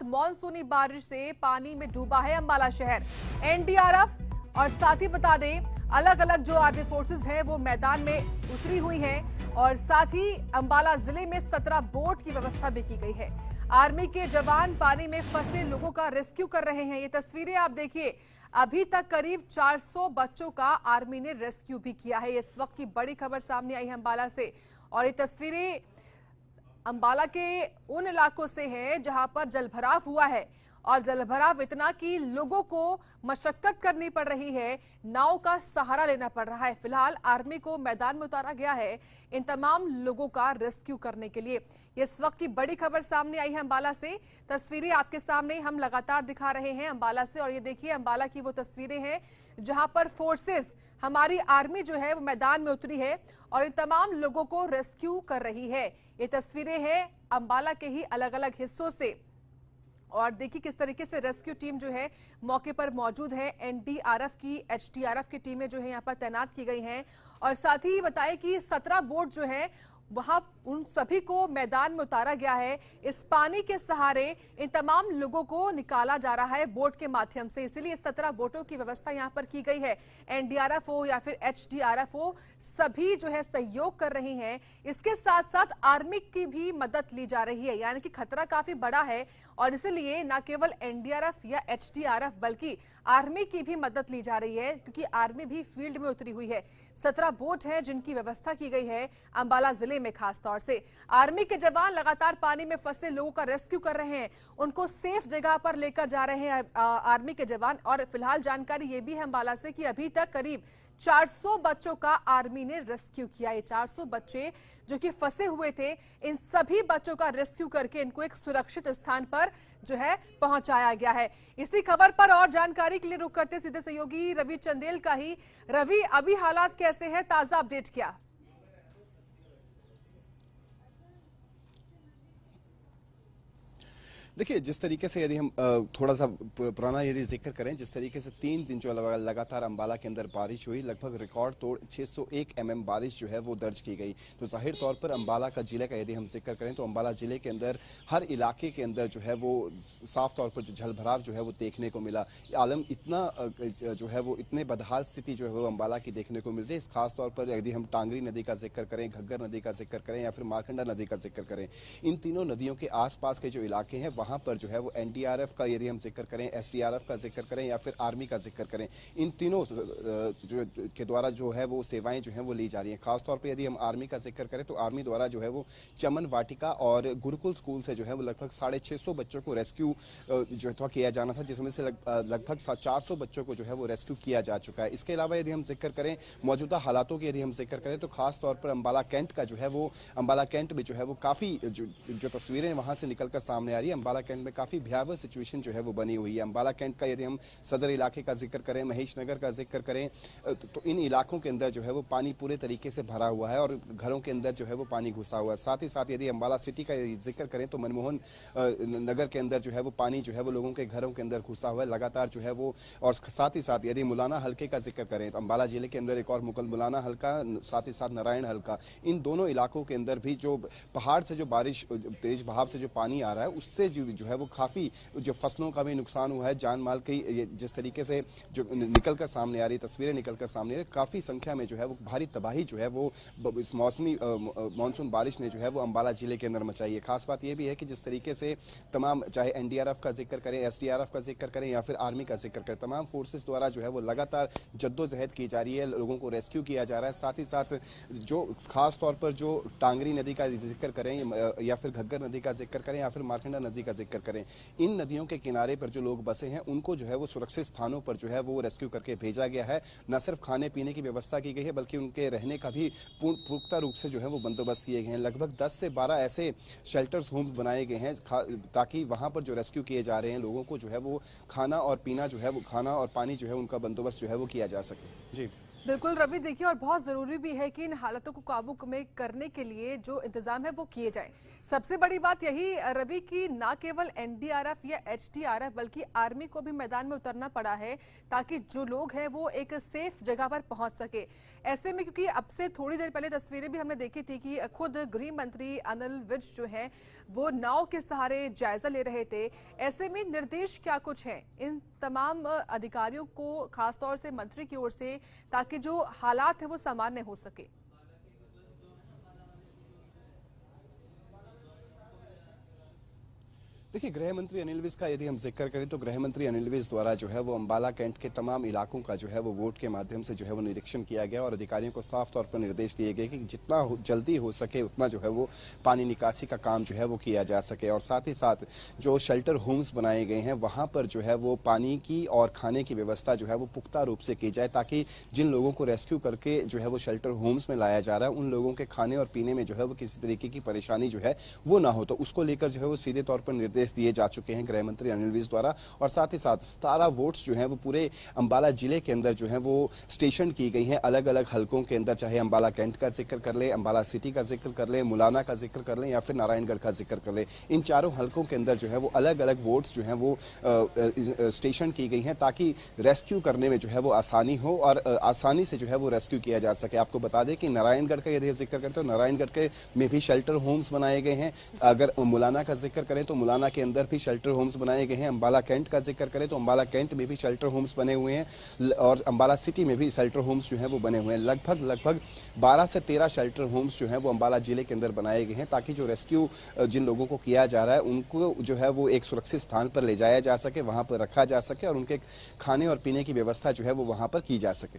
मानसूनी बारिश से पानी में डूबा है अंबाला शहर। एनडीआरएफ और साथ ही बता दें अलग अलग जो आर्मी फोर्सेस हैं वो मैदान में उतरी हुई हैं और साथ ही अंबाला जिले में 17 बोट की व्यवस्था भी की गई है। आर्मी के जवान पानी में फंसे लोगों का रेस्क्यू कर रहे हैं। ये तस्वीरें आप देखिए, अभी तक करीब 400 बच्चों का आर्मी ने रेस्क्यू भी किया है। इस वक्त की बड़ी खबर सामने आई है अंबाला से और ये तस्वीरें अंबाला के उन इलाकों से हैं जहां पर जलभराव हुआ है और जलभराव इतना कि लोगों को मशक्कत करनी पड़ रही है, नाव का सहारा लेना पड़ रहा है। फिलहाल आर्मी को मैदान में उतारा गया है इन तमाम लोगों का रेस्क्यू करने के लिए। इस वक्त की बड़ी खबर सामने आई है अंबाला से। तस्वीरें आपके सामने हम लगातार दिखा रहे हैं अंबाला से और ये देखिए अंबाला की वो तस्वीरें हैं जहां पर फोर्सेस, हमारी आर्मी जो है वो मैदान में उतरी है और इन तमाम लोगों को रेस्क्यू कर रही है। ये तस्वीरें हैं अंबाला के ही अलग अलग हिस्सों से और देखिए किस तरीके से रेस्क्यू टीम जो है मौके पर मौजूद है। एनडीआरएफ की, एचडीआरएफ की टीमें जो है यहाँ पर तैनात की गई हैं और साथ ही बताएं कि 17 बोट जो है वहां उन सभी को मैदान में उतारा गया है। इस पानी के सहारे इन तमाम लोगों को निकाला जा रहा है बोट के माध्यम से, इसीलिए 17 बोटों की व्यवस्था यहां पर की गई है। एनडीआरएफ हो या फिर एचडीआरएफ हो, सभी जो है सहयोग कर रही हैं। इसके साथ साथ आर्मी की भी मदद ली जा रही है, यानी कि खतरा काफी बड़ा है और इसलिए न केवल एनडीआरएफ या एचडीआरएफ बल्कि आर्मी की भी मदद ली जा रही है क्योंकि आर्मी भी फील्ड में उतरी हुई है। 17 बोट हैं जिनकी व्यवस्था की गई है अंबाला जिले में। खास तौर से आर्मी के जवान लगातार पानी में फंसे लोगों का रेस्क्यू कर रहे हैं, उनको सेफ जगह पर लेकर जा रहे हैं आर्मी के जवान। और फिलहाल जानकारी ये भी है अंबाला से कि अभी तक करीब 400 बच्चों का आर्मी ने रेस्क्यू किया है। 400 बच्चे जो कि फंसे हुए थे, इन सभी बच्चों का रेस्क्यू करके इनको एक सुरक्षित स्थान पर जो है पहुंचाया गया है। इसी खबर पर और जानकारी के लिए रुक करते सीधे सहयोगी रवि चंदेल का ही। रवि, अभी हालात कैसे हैं, ताजा अपडेट क्या? देखिए, जिस तरीके से यदि हम थोड़ा सा पुराना यदि जिक्र करें, जिस तरीके से 3 दिन जो लगातार अंबाला के अंदर बारिश हुई, लगभग रिकॉर्ड तोड़ 601 mm बारिश जो है वो दर्ज की गई। तो जाहिर तौर पर अंबाला का जिले का यदि हम जिक्र करें तो अंबाला जिले के अंदर हर इलाके के अंदर जो है वो साफ तौर पर जो जलभराव जो है वो देखने को मिला। आलम इतना जो है वो इतने बदहाल स्थिति जो है वो अंबाला की देखने को मिल रही है। खास तौर पर यदि हम टांगरी नदी का जिक्र करें, घग्गर नदी का जिक्र करें या फिर मारकंडा नदी का जिक्र करें, इन तीनों नदियों के आसपास के जो इलाके हैं वहां पर जो है वो एनडीआरएफ का यदि हम जिक्र करें, एसडीआरएफ का जिक्र करें या फिर आर्मी का जिक्र करें, इन तीनों जो के द्वारा जो है वो सेवाएं जो है वो ली जा रही हैं। खासतौर पर यदि हम आर्मी का जिक्र करें तो आर्मी द्वारा जो है वो चमन वाटिका और गुरुकुल स्कूल से जो है वो लगभग 650 बच्चों को रेस्क्यू जो था किया जाना था, जिसमें से लगभग 400 बच्चों को जो है वो रेस्क्यू किया जा चुका है। इसके अलावा यदि हम जिक्र करें मौजूदा हालातों की, यदि हम जिक्र करें तो खासतौर पर अंबाला कैंट का जो है वो, अंबाला कैंट में जो है वो काफी जो तस्वीरें वहां से निकलकर सामने आ रही है, अंबाला कैंट में काफी भयावह सिचुएशन जो है वो बनी हुई है। अंबाला कैंट का यदि हम सदर इलाके का जिक्र करें, महेश नगर का जिक्र करें तो इन इलाकों के अंदर जो है वो पानी पूरे तरीके से भरा हुआ है और घरों के अंदर जो है वो पानी घुसा हुआ है। साथ ही साथ यदि अंबाला सिटी का जिक्र करें तो मनमोहन नगर के अंदर जो है वो पानी जो है वो लोगों के घरों के अंदर घुसा हुआ है लगातार जो है वो। और साथ ही साथ यदि मुलाना हल्के का जिक्र करें तो अंबाला जिले के अंदर एक और मुलाना हल्का, साथ ही साथ नारायण हल्का, इन दोनों इलाकों के अंदर भी जो पहाड़ से जो बारिश, तेज बहाव से जो पानी आ रहा है उससे जो है वो काफी जो फसलों का भी नुकसान हुआ है, जान माल की जिस तरीके से जो निकलकर सामने आ रही तस्वीरें निकलकर सामने आ रही, काफी संख्या में जो है वो भारी तबाही जो है वो इस मौसमी मानसून बारिश ने जो है वो अंबाला जिले के अंदर मचाई है। खास बात यह भी है कि जिस तरीके से तमाम, चाहे एनडीआरएफ का जिक्र करें, एसडीआरएफ का जिक्र करें या फिर आर्मी का जिक्र करें, तमाम फोर्सेस द्वारा जो है वो लगातार जद्दोजहद की जा रही है, लोगों को रेस्क्यू किया जा रहा है। साथ ही साथ जो खास तौर पर जो टांगरी नदी का जिक्र करें या फिर घग्गर नदी का जिक्र करें या फिर मारकंडा नदी का जिक्र करें, इन नदियों के किनारे पर जो लोग बसे हैं उनको जो है वो सुरक्षित स्थानों पर जो है वो रेस्क्यू करके भेजा गया है। न सिर्फ खाने पीने की व्यवस्था की गई है बल्कि उनके रहने का भी पुख्ता रूप से जो है वो बंदोबस्त किए गए हैं। लगभग 10 से 12 ऐसे शेल्टर्स होम्स बनाए गए हैं ताकि वहां पर जो रेस्क्यू किए जा रहे हैं लोगों को जो है वो खाना और पीना जो है वो, खाना और पानी जो है उनका बंदोबस्त जो है वो किया जा सके। जी बिल्कुल रवि, देखिए और बहुत जरूरी भी है कि इन हालातों को काबू में करने के लिए जो इंतजाम है वो किए जाए। सबसे बड़ी बात यही रवि की ना केवल एनडीआरएफ या एचडीआरएफ बल्कि आर्मी को भी मैदान में उतरना पड़ा है ताकि जो लोग हैं वो एक सेफ जगह पर पहुंच सके। ऐसे में क्योंकि अब से थोड़ी देर पहले तस्वीरें भी हमने देखी थी कि खुद गृह मंत्री अनिल विज जो है वो नाव के सहारे जायजा ले रहे थे। ऐसे में निर्देश क्या कुछ हैं इन तमाम अधिकारियों को, खासतौर से मंत्री की ओर से, ताकि जो हालात है वो सामान्य हो सके? देखिए, गृह मंत्री अनिल विज का यदि हम जिक्र करें तो गृह मंत्री अनिल विज द्वारा जो है वो अंबाला कैंट के तमाम इलाकों का जो है वो वोट के माध्यम से जो है वो निरीक्षण किया गया और अधिकारियों को साफ तौर पर निर्देश दिए गए कि जितना जल्दी हो सके उतना जो है वो पानी निकासी का काम जो है वो किया जा सके। और साथ ही साथ जो शेल्टर होम्स बनाए गए हैं वहां पर जो है वो पानी की और खाने की व्यवस्था जो है वो पुख्ता रूप से की जाए ताकि जिन लोगों को रेस्क्यू करके जो है वो शेल्टर होम्स में लाया जा रहा है उन लोगों के खाने और पीने में जो है वो किसी तरीके की परेशानी जो है वो ना हो। तो उसको लेकर जो है वो सीधे तौर पर निर्देश दिए जा चुके हैं गृह मंत्री अनिल विज द्वारा। और साथ ही साथ 17 वोट्स जो हैं वो पूरे अंबाला जिले के अंदर जो है वो स्टेशन की गई हैं अलग अलग हलकों के अंदर, चाहे अंबाला कैंट का जिक्र कर ले, अंबाला सिटी का जिक्र कर ले, मुलाना का जिक्र कर ले या फिर नारायणगढ़ का जिक्र कर ले। इन चारों हलकों के अंदर जो है वो अलग अलग वोट्स जो हैं वो स्टेशन की गई हैं ताकि रेस्क्यू करने में जो है वो आसानी हो और आसानी से जो है वो रेस्क्यू किया जा सके। आपको बता दें कि नारायणगढ़ का यदि जिक्र करें तो नारायणगढ़ के में भी शेल्टर होम्स बनाए गए हैं। अगर मुलाना का जिक्र करें तो मुलाना के अंदर भी शेल्टर होम्स बनाए गए हैं। अंबाला कैंट का जिक्र करें तो अंबाला कैंट में भी शेल्टर होम्स बने हुए हैं और अंबाला सिटी में भी शेल्टर होम्स जो हैं वो बने हुए हैं। लगभग 12 से 13 शेल्टर होम्स जो हैं वो अंबाला जिले के अंदर बनाए गए हैं ताकि जो रेस्क्यू जिन लोगों को किया जा रहा है उनको जो है वो एक सुरक्षित स्थान पर ले जाया जा सके, वहां पर रखा जा सके और उनके खाने और पीने की व्यवस्था जो है वो वहां पर की जा सके।